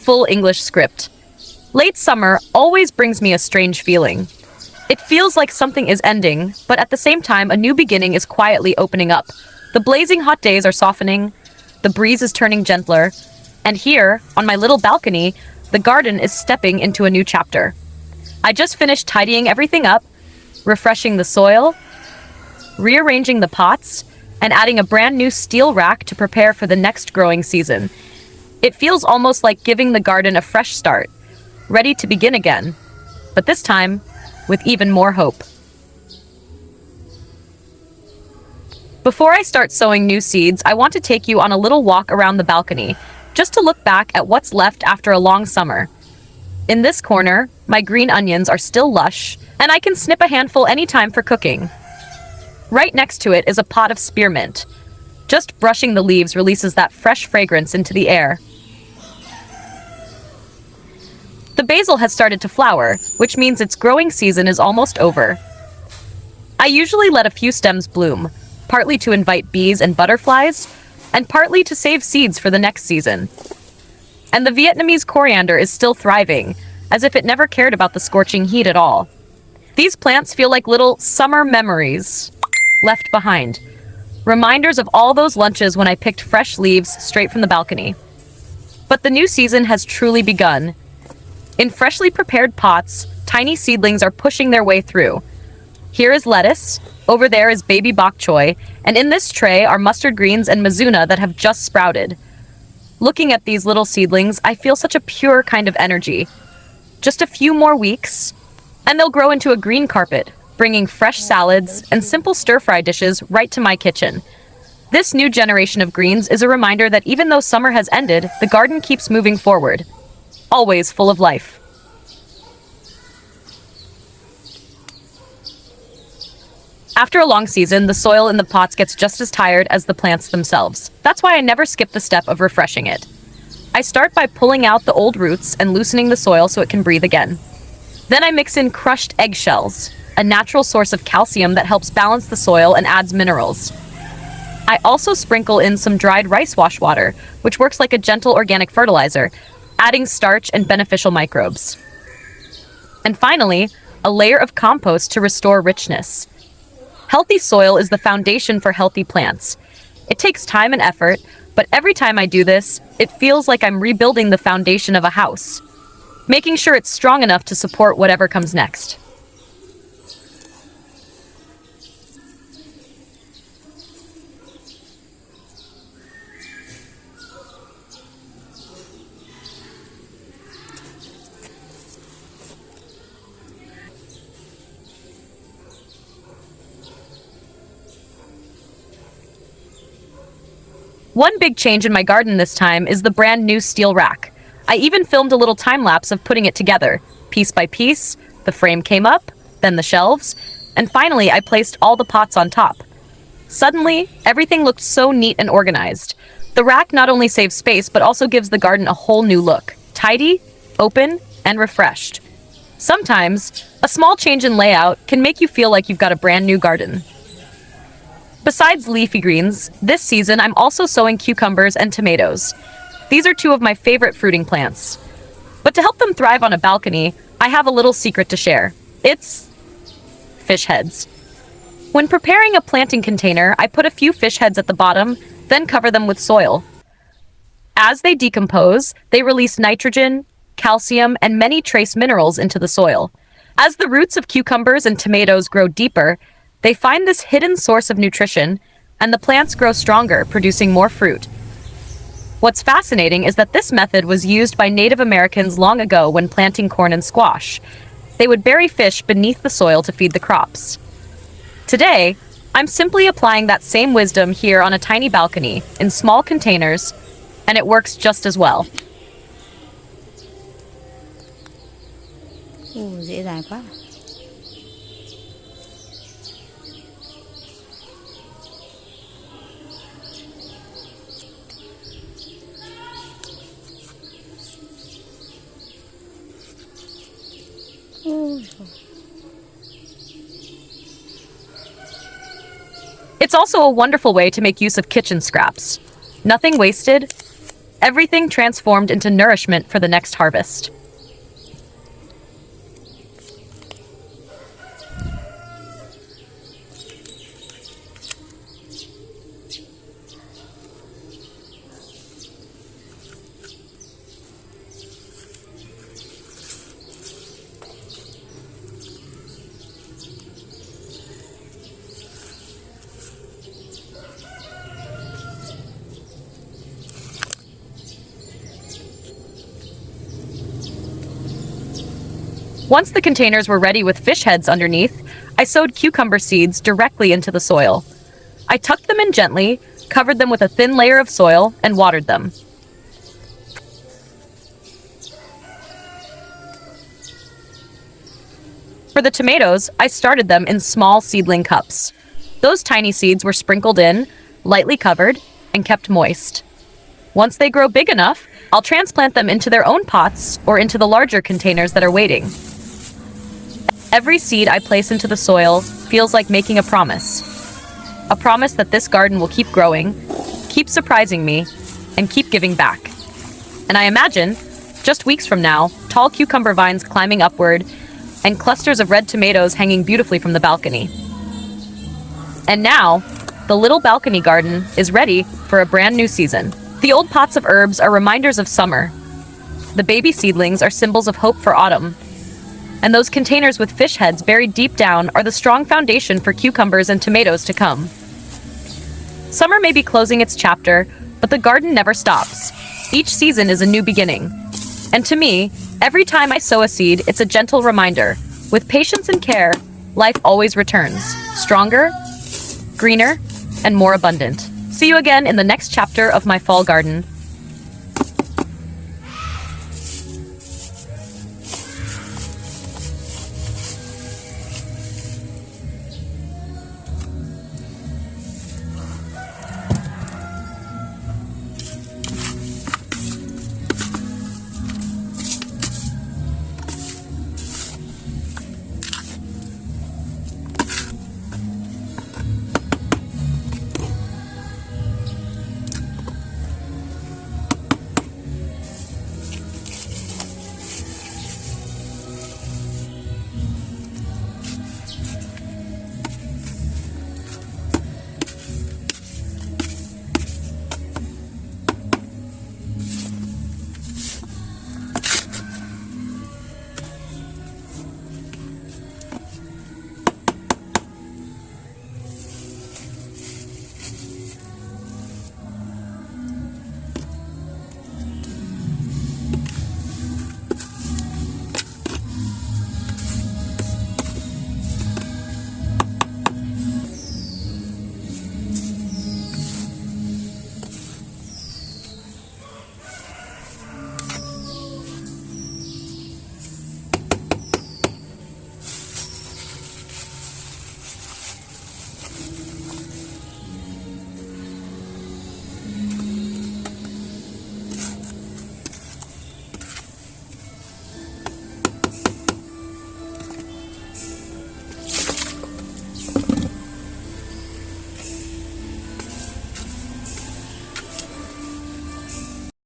full English script. Late summer always brings me a strange feeling. It feels like something is ending, but at the same time, a new beginning is quietly opening up. The blazing hot days are softening, the breeze is turning gentler, and here, on my little balcony, the garden is stepping into a new chapter. I just finished tidying everything up, refreshing the soil, rearranging the pots, and adding a brand new steel rack to prepare for the next growing season. It feels almost like giving the garden a fresh start, ready to begin again, but this time with even more hope. Before I start sowing new seeds, I want to take you on a little walk around the balcony, just to look back at what's left after a long summer. In this corner, my green onions are still lush, and I can snip a handful anytime for cooking. Right next to it is a pot of spearmint. Just brushing the leaves releases that fresh fragrance into the air. The basil has started to flower, which means its growing season is almost over. I usually let a few stems bloom, partly to invite bees and butterflies, and partly to save seeds for the next season. And the Vietnamese coriander is still thriving, as if it never cared about the scorching heat at all. These plants feel like little summer memories left behind, reminders of all those lunches when I picked fresh leaves straight from the balcony. But the new season has truly begun. In freshly prepared pots, tiny seedlings are pushing their way through. Here is lettuce, over there is baby bok choy, and in this tray are mustard greens and mizuna that have just sprouted. Looking at these little seedlings, I feel such a pure kind of energy. Just a few more weeks, and they'll grow into a green carpet, bringing fresh salads and simple stir-fry dishes right to my kitchen. This new generation of greens is a reminder that even though summer has ended, the garden keeps moving forward, always full of life. After a long season, the soil in the pots gets just as tired as the plants themselves. That's why I never skip the step of refreshing it. I start by pulling out the old roots and loosening the soil so it can breathe again. Then I mix in crushed eggshells, a natural source of calcium that helps balance the soil and adds minerals. I also sprinkle in some dried rice wash water, which works like a gentle organic fertilizer, adding starch and beneficial microbes. And finally, a layer of compost to restore richness. Healthy soil is the foundation for healthy plants. It takes time and effort, but every time I do this, it feels like I'm rebuilding the foundation of a house, making sure it's strong enough to support whatever comes next. One big change in my garden this time is the brand new steel rack. I even filmed a little time lapse of putting it together. Piece by piece, the frame came up, then the shelves, and finally I placed all the pots on top. Suddenly, everything looked so neat and organized. The rack not only saves space, but also gives the garden a whole new look. Tidy, open, and refreshed. Sometimes, a small change in layout can make you feel like you've got a brand new garden. Besides leafy greens, this season I'm also sowing cucumbers and tomatoes. These are two of my favorite fruiting plants. But to help them thrive on a balcony, I have a little secret to share. It's fish heads. When preparing a planting container, I put a few fish heads at the bottom, then cover them with soil. As they decompose, they release nitrogen, calcium, and many trace minerals into the soil. As the roots of cucumbers and tomatoes grow deeper, they find this hidden source of nutrition, and the plants grow stronger, producing more fruit. What's fascinating is that this method was used by Native Americans long ago when planting corn and squash. They would bury fish beneath the soil to feed the crops. Today, I'm simply applying that same wisdom here on a tiny balcony, in small containers, and it works just as well. Dễ dàng quá. It's also a wonderful way to make use of kitchen scraps. Nothing wasted, Everything transformed into nourishment for the next harvest. Once the containers were ready with fish heads underneath, I sowed cucumber seeds directly into the soil. I tucked them in gently, covered them with a thin layer of soil, and watered them. For the tomatoes, I started them in small seedling cups. Those tiny seeds were sprinkled in, lightly covered, and kept moist. Once they grow big enough, I'll transplant them into their own pots or into the larger containers that are waiting. Every seed I place into the soil feels like making a promise. A promise that this garden will keep growing, keep surprising me, and keep giving back. And I imagine, just weeks from now, tall cucumber vines climbing upward and clusters of red tomatoes hanging beautifully from the balcony. And now, the little balcony garden is ready for a brand new season. The old pots of herbs are reminders of summer. The baby seedlings are symbols of hope for autumn. And those containers with fish heads buried deep down are the strong foundation for cucumbers and tomatoes to come. Summer may be closing its chapter, but the garden never stops. Each season is a new beginning. And to me, every time I sow a seed, it's a gentle reminder. With patience and care, life always returns. Stronger, greener, and more abundant. See you again in the next chapter of my fall garden.